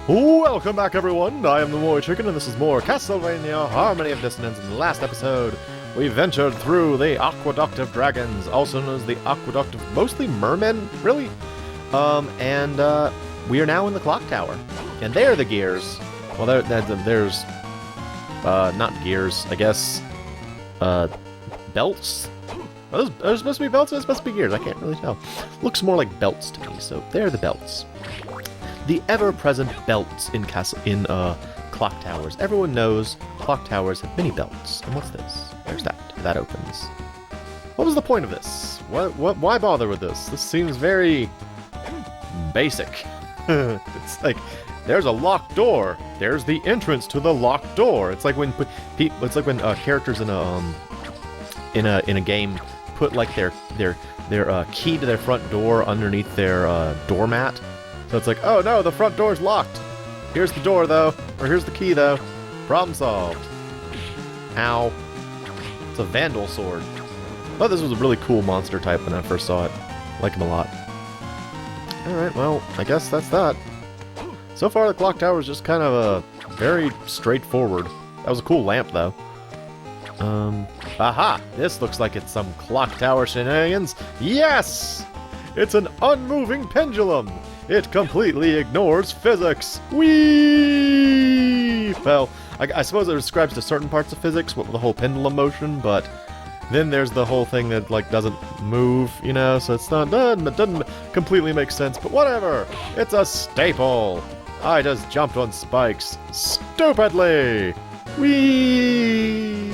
Welcome back, everyone. I am the MoeChicken, and this is more Castlevania Harmony of Dissonance. In the last episode, we ventured through the Aqueduct of Dragons, also known as the Aqueduct of mostly Mermen, really? We are now in the Clock Tower. And there are the gears. Well, there's not gears, I guess, belts? Are those supposed to be belts or are they supposed to be gears? I can't really tell. Looks more like belts to me, so there are the belts. The ever-present belts in clock towers. Everyone knows clock towers have many belts. And what's this? There's that. That opens. What was the point of this? Why bother with this? This seems very basic. It's like there's a locked door. There's the entrance to the locked door. It's like when characters in a game put like their key to their front door underneath their doormat. So it's like, oh no, the front door's locked. Here's the door though, or here's the key though. Problem solved. Ow. It's a Vandal sword. I thought this was a really cool monster type when I first saw it. I like him a lot. Alright, well, I guess that's that. So far the clock tower is just kind of very straightforward. That was a cool lamp though. Aha! This looks like it's some clock tower shenanigans. Yes! It's an unmoving pendulum! It completely ignores physics! Whee! Well, I suppose it describes to certain parts of physics, with the whole pendulum motion, but then there's the whole thing that, like, doesn't move, you know, so it's not done, it doesn't completely make sense, but whatever! It's a staple! I just jumped on spikes. Stupidly! Whee!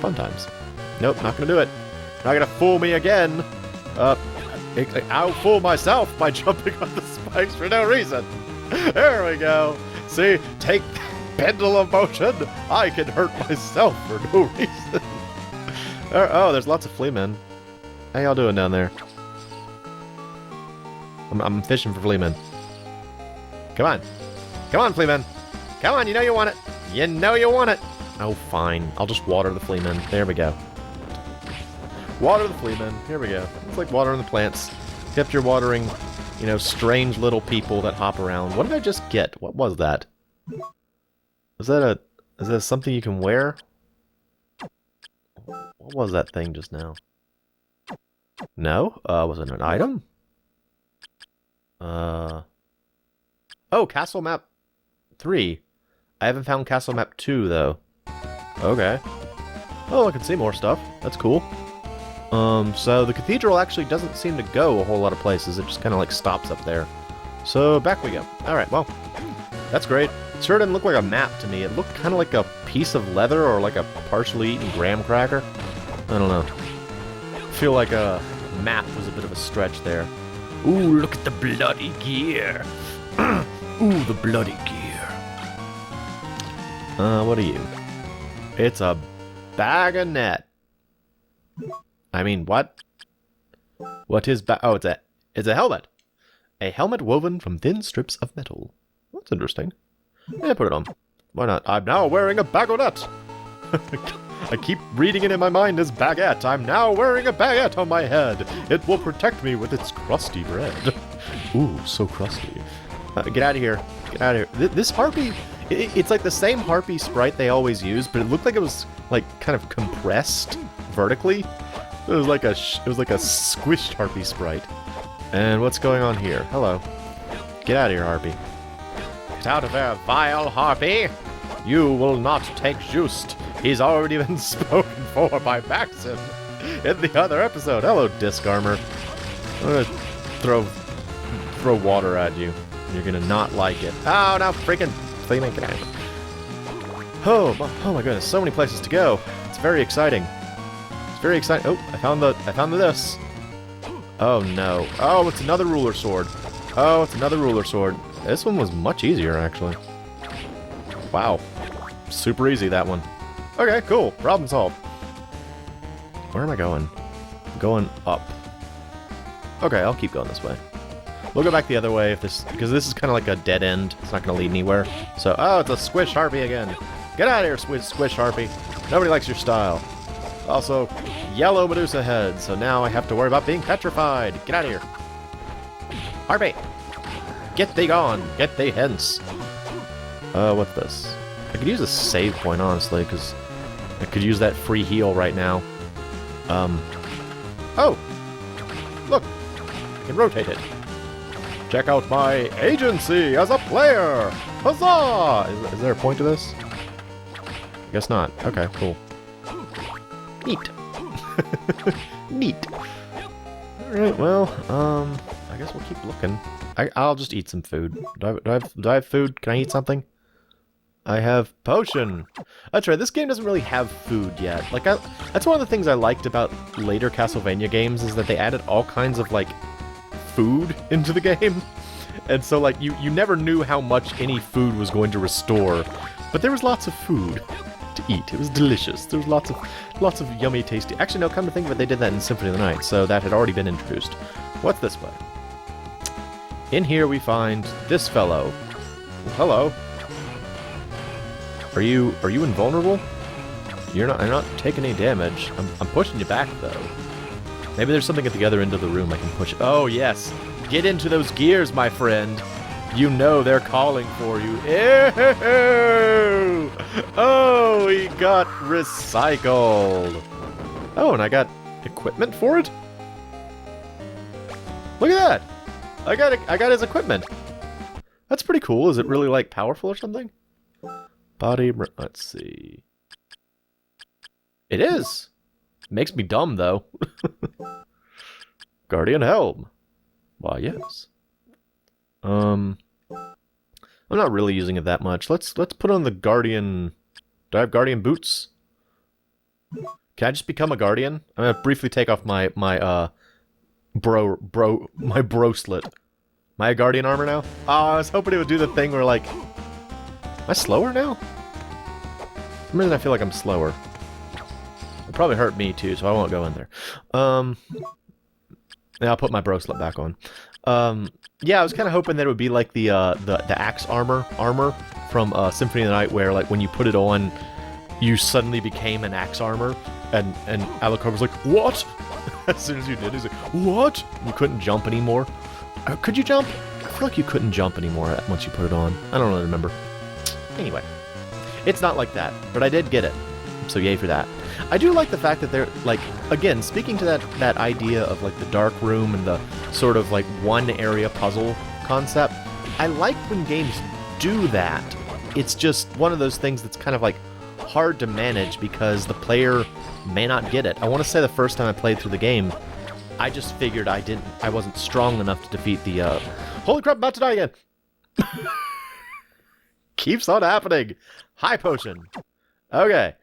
Fun times. Nope, not gonna do it. Not gonna fool me again! I'll fool myself by jumping on the spikes for no reason. There we go. See, take pendulum motion. I can hurt myself for no reason. Oh, there's lots of flea men. How y'all doing down there? I'm fishing for flea men. Come on. Come on, flea men. Come on, you know you want it. You know you want it. Oh, fine. I'll just water the flea men. There we go. Water the flea men. Here we go. It's like watering the plants. Except you're watering, you know, strange little people that hop around. What did I just get? What was that? Is that something you can wear? What was that thing just now? No? Was it an item? Oh, Castle Map 3. I haven't found Castle Map 2, though. Okay. Oh, I can see more stuff. That's cool. So the cathedral actually doesn't seem to go a whole lot of places. It just kind of like stops up there. So back we go. Alright, well, that's great. It sure didn't look like a map to me. It looked kind of like a piece of leather or like a partially eaten graham cracker. I don't know. I feel like a map was a bit of a stretch there. Ooh, look at the bloody gear. Ooh, the bloody gear. What are you? It's a bagonet. I mean, what? What is oh, it's a helmet. A helmet woven from thin strips of metal. That's interesting. Yeah, put it on. Why not? I'm now wearing a bagonet. I keep reading it in my mind as baguette. I'm now wearing a baguette on my head. It will protect me with its crusty bread. Ooh, so crusty. Get out of here. Get out of here. This harpy, it's like the same harpy sprite they always use, but it looked like it was like kind of compressed vertically. It was like a squished harpy sprite. And what's going on here? Hello. Get out of here, harpy. Get out of there, vile harpy! You will not take Just. He's already been spoken for by Maxon in the other episode. Hello, Disc Armor. I'm gonna throw water at you. You're gonna not like it. Oh, no, freaking flea man, get out of here. Oh my goodness, so many places to go. It's very exciting. Very exciting. Oh, I found the this. Oh no. Oh, it's another ruler sword. Oh, it's another ruler sword. This one was much easier, actually. Wow. Super easy, that one. Okay, cool. Problem solved. Where am I going? I'm going up. Okay, I'll keep going this way. We'll go back the other way because this is kind of like a dead end. It's not going to lead anywhere. So, oh, it's a squish harpy again. Get out of here, squish harpy. Nobody likes your style. Also, yellow Medusa head, so now I have to worry about being petrified. Get out of here. Harpy! Get thee gone! Get thee hence! What's this? I could use a save point, honestly, because I could use that free heal right now. Oh! Look! I can rotate it. Check out my agency as a player! Huzzah! Is there a point to this? I guess not. Okay, cool. Neat. Neat. Alright, well, I guess we'll keep looking. I'll just eat some food. Do I have food? Can I eat something? I have potion. That's right, this game doesn't really have food yet. Like, that's one of the things I liked about later Castlevania games, is that they added all kinds of, like, food into the game. And so, like, you never knew how much any food was going to restore. But there was lots of food to eat. It was delicious. There was lots of yummy, tasty... Actually, no, come to think of it, they did that in Symphony of the Night, so that had already been introduced. What's this way? In here we find this fellow. Hello. Are you invulnerable? You're not taking any damage. I'm pushing you back, though. Maybe there's something at the other end of the room I can push. Oh, yes. Get into those gears, my friend. You know they're calling for you. Ew! Oh, he got recycled. Oh, and I got equipment for it? Look at that. I got his equipment. That's pretty cool. Is it really, like, powerful or something? Body, let's see. It is. Makes me dumb, though. Guardian Helm. Why, yes. I'm not really using it that much. Let's put on the Guardian... Do I have Guardian boots? Can I just become a Guardian? I'm gonna briefly take off my broslet. Am I a Guardian armor now? Oh, I was hoping it would do the thing where, like... Am I slower now? For some reason I feel like I'm slower. It'll probably hurt me too, so I won't go in there. Yeah, I'll put my broslet back on. Yeah, I was kind of hoping that it would be like the axe armor from Symphony of the Night, where like when you put it on, you suddenly became an axe armor, and Alucard was like, "What?" As soon as you did, he's like, "What?" You couldn't jump anymore. Could you jump? I feel like you couldn't jump anymore once you put it on. I don't really remember. Anyway, it's not like that, but I did get it, so yay for that. I do like the fact that they're, like, again, speaking to that idea of, like, the dark room and the sort of, like, one-area puzzle concept, I like when games do that. It's just one of those things that's kind of, like, hard to manage because the player may not get it. I want to say the first time I played through the game, I just figured I wasn't strong enough to defeat the, Holy crap, I'm about to die again! Keeps on happening! High potion! Okay.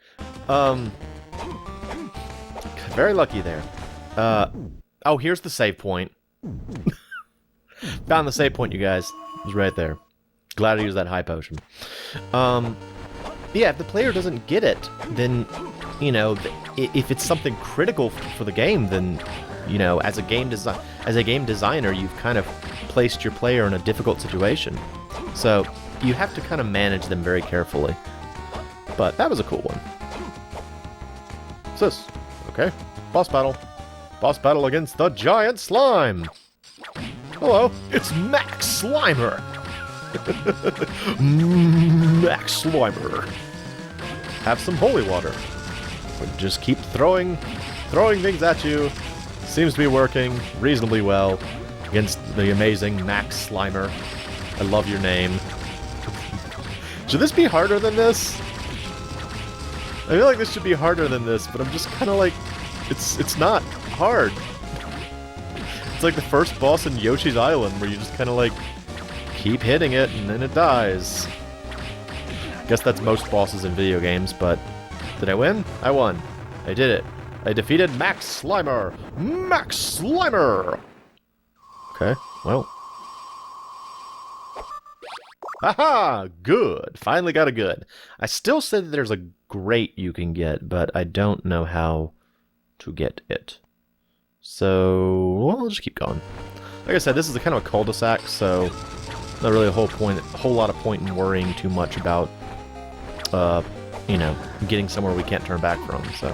Very lucky there. Oh, here's the save point. Found the save point, you guys. It was right there. Glad I used that high potion. Yeah, if the player doesn't get it, then, you know, if it's something critical for the game, then, you know, as a game designer, you've kind of placed your player in a difficult situation. So, you have to kind of manage them very carefully. But that was a cool one. What's this? Okay. Boss battle. Boss battle against the giant slime. Hello. It's Max Slimer. Max Slimer. Have some holy water. Just keep throwing things at you. Seems to be working reasonably well against the amazing Max Slimer. I love your name. Should this be harder than this? I feel like this should be harder than this, but I'm just kind of like, it's not hard. It's like the first boss in Yoshi's Island, where you just kind of like keep hitting it and then it dies. Guess that's most bosses in video games, but did I win? I won. I did it. I defeated Max Slimer. Max Slimer. Okay, well. Haha! Good! Finally got a good. I still said that there's a great you can get, but I don't know how to get it. So, well, I'll just keep going. Like I said, this is a kind of a cul-de-sac, so not really a whole lot of point in worrying too much about, you know, getting somewhere we can't turn back from, so.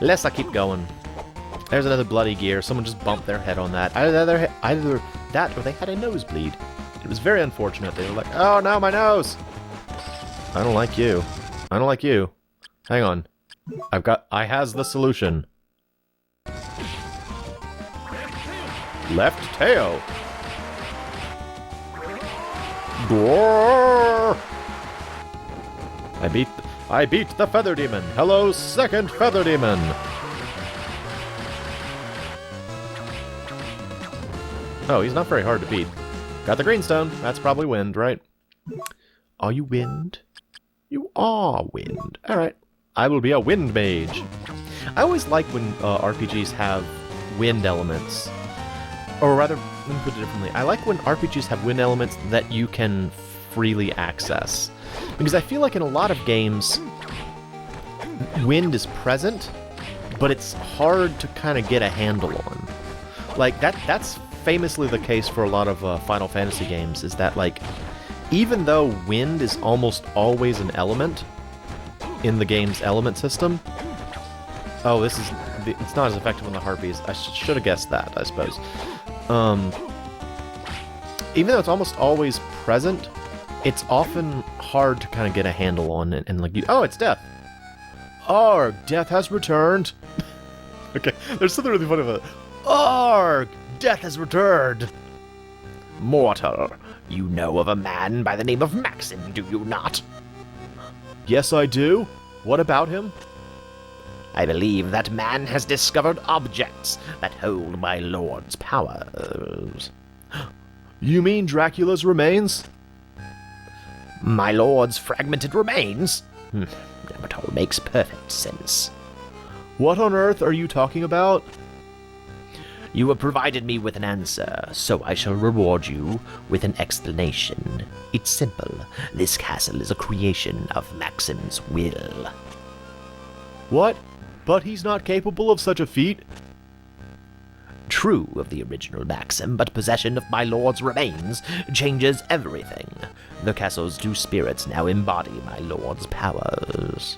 Let's keep going. There's another bloody gear. Someone just bumped their head on that. Either that or they had a nosebleed. It was very unfortunate. They were like, oh no, my nose! I don't like you. I don't like you. Hang on. I has the solution. Left tail. Roar! I beat the Feather Demon. Hello, second Feather Demon. Oh, he's not very hard to beat. Got the greenstone. That's probably wind, right? Are you wind? You are wind. Alright. I will be a wind mage. I always like when RPGs have wind elements. Or rather, let me put it differently. I like when RPGs have wind elements that you can freely access. Because I feel like in a lot of games, wind is present, but it's hard to kind of get a handle on. Like, that's famously the case for a lot of Final Fantasy games, is that, like, even though wind is almost always an element in the game's element system... Oh, it's not as effective on the Harpies. I should have guessed that, I suppose. Even though it's almost always present, it's often hard to kind of get a handle on it, and like, oh, it's death! Arg, death has returned! Okay, there's something really funny about it. Arg, death has returned! Mortal, you know of a man by the name of Maxim, do you not? Yes, I do. What about him? I believe that man has discovered objects that hold my lord's powers. You mean Dracula's remains? My lord's fragmented remains? That all makes perfect sense. What on earth are you talking about? You have provided me with an answer, so I shall reward you with an explanation. It's simple. This castle is a creation of Maxim's will. What? But he's not capable of such a feat? True of the original Maxim, but possession of my lord's remains changes everything. The castle's two spirits now embody my lord's powers.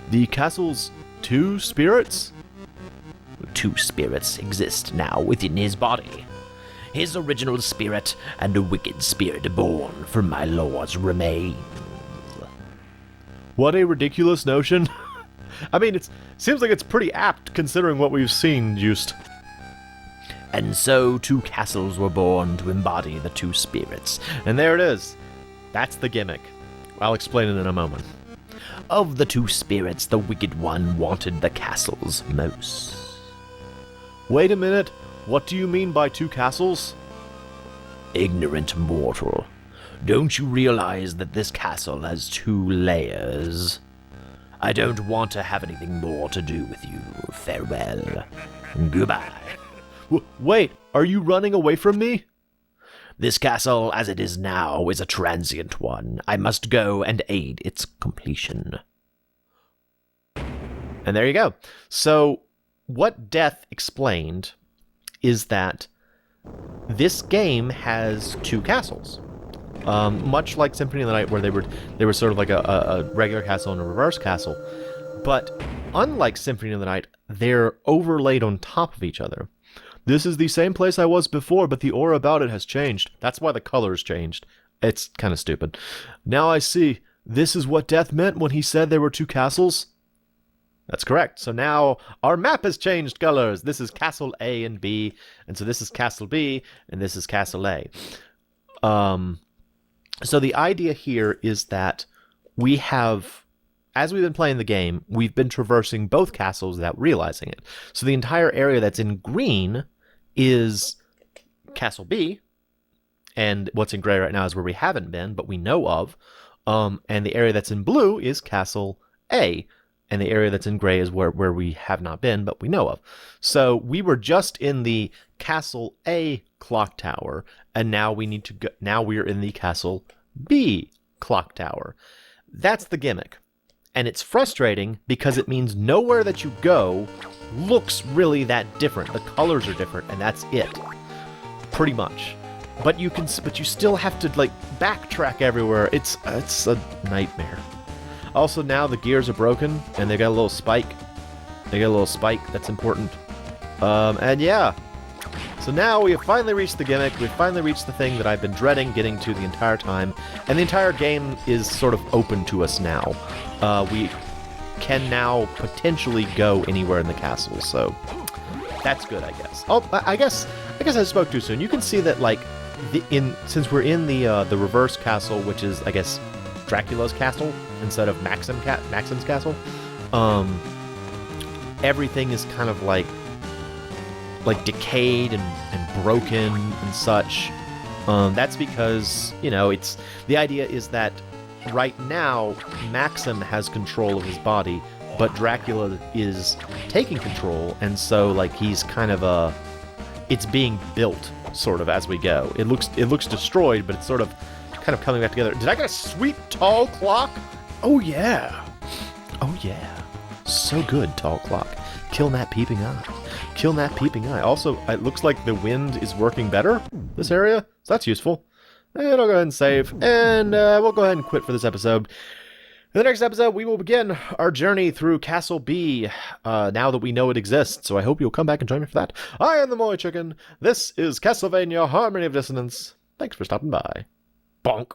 The castle's two spirits? Two spirits exist now within his body. His original spirit and a wicked spirit born from my lord's remains. What a ridiculous notion. I mean, it seems like it's pretty apt considering what we've seen, just. And so two castles were born to embody the two spirits. And there it is. That's the gimmick. I'll explain it in a moment. Of the two spirits, the wicked one wanted the castles most. Wait a minute. What do you mean by two castles? Ignorant mortal. Don't you realize that this castle has two layers? I don't want to have anything more to do with you. Farewell. Goodbye. Wait, are you running away from me? This castle, as it is now, is a transient one. I must go and aid its completion. And there you go. So, what Death explained is that this game has two castles. Much like Symphony of the Night, where they were sort of like a regular castle and a reverse castle. But unlike Symphony of the Night, they're overlaid on top of each other. This is the same place I was before, but the aura about it has changed. That's why the colors changed. It's kind of stupid. Now I see. This is what Death meant when he said there were two castles? That's correct. So now our map has changed colors. This is Castle A and B, and so this is Castle B, and this is Castle A. So the idea here is that we have, as we've been playing the game, we've been traversing both castles without realizing it. So the entire area that's in green is Castle B, and what's in gray right now is where we haven't been, but we know of. And the area that's in blue is Castle A, and the area that's in gray is where we have not been, but we know of. So we were just in the Castle A clock tower, and now we need to go. Now we're in the Castle B clock tower. That's the gimmick, and it's frustrating because it means nowhere that you go looks really that different. The colors are different, and that's it, pretty much. But you still have to like backtrack everywhere. It's a nightmare. Also, now the gears are broken, and they got a little spike. They got a little spike. That's important. And yeah. So now we have finally reached the gimmick, we've finally reached the thing that I've been dreading getting to the entire time, and the entire game is sort of open to us now. We can now potentially go anywhere in the castle, so that's good, I guess. Oh, I guess I spoke too soon. You can see that, like, since we're in the reverse castle, which is, I guess, Dracula's castle instead of Maxim's castle, everything is kind of like decayed and broken and such. That's because, you know, the idea is that right now Maxim has control of his body, but Dracula is taking control, and so like he's kind of it's being built sort of as we go. It looks destroyed, but it's sort of kind of coming back together. Did I get a sweet tall clock? Oh yeah. Oh yeah. So good, tall clock. Kill that peeping eye. Kill that peeping eye. Also, it looks like the wind is working better, this area, so that's useful. And I'll go ahead and save, and we'll go ahead and quit for this episode. In the next episode, we will begin our journey through Castle B, now that we know it exists, so I hope you'll come back and join me for that. I am the MoeChicken. This is Castlevania Harmony of Dissonance. Thanks for stopping by. Bonk.